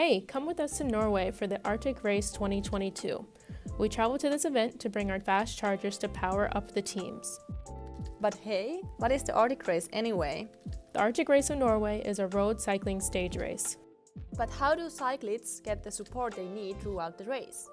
Hey, come with us to Norway for the Arctic Race 2022. We traveled to this event to bring our fast chargers to power up the teams. But hey, what is the Arctic Race anyway? The Arctic Race of Norway is a road cycling stage race. But how do cyclists get the support they need throughout the race?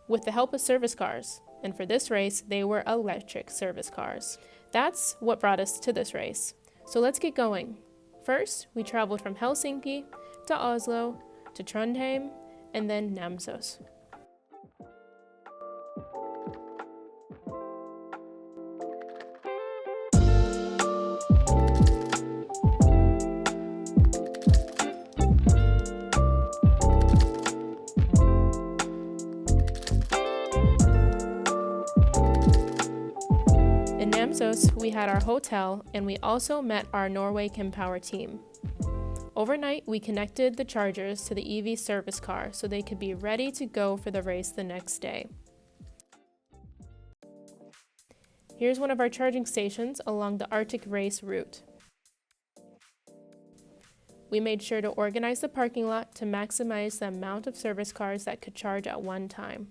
With the help of service cars, and for this race, they were electric service cars. That's what brought us to this race. So let's get going. First, we traveled from Helsinki to Oslo to Trondheim and then Namsos. In Namsos, we had our hotel and we also met our Norway Kempower team. Overnight, we connected the chargers to the EV service car so they could be ready to go for the race the next day. Here's one of our charging stations along the Arctic Race route. We made sure to organize the parking lot to maximize the amount of service cars that could charge at one time.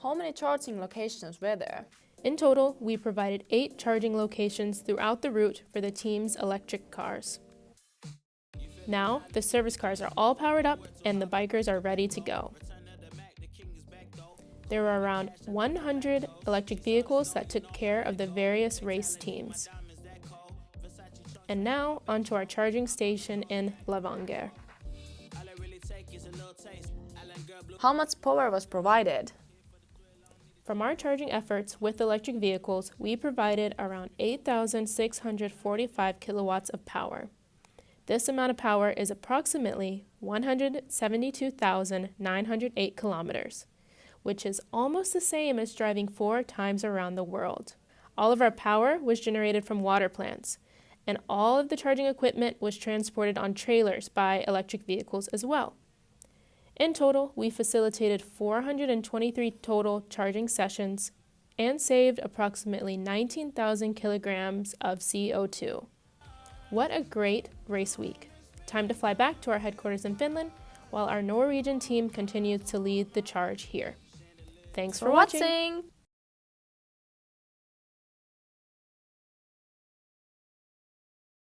How many charging locations were there? In total, we provided 8 charging locations throughout the route for the team's electric cars. Now, the service cars are all powered up and the bikers are ready to go. There were around 100 electric vehicles that took care of the various race teams. And now, onto our charging station in Levanger. How much power was provided? From our charging efforts with electric vehicles, we provided around 8,645 kilowatts of power. This amount of power is approximately 172,908 kilometers, which is almost the same as driving 4 times around the world. All of our power was generated from water plants, and all of the charging equipment was transported on trailers by electric vehicles as well. In total, we facilitated 423 total charging sessions and saved approximately 19,000 kilograms of CO2. What a great race week. Time to fly back to our headquarters in Finland while our Norwegian team continues to lead the charge here. Thanks for watching!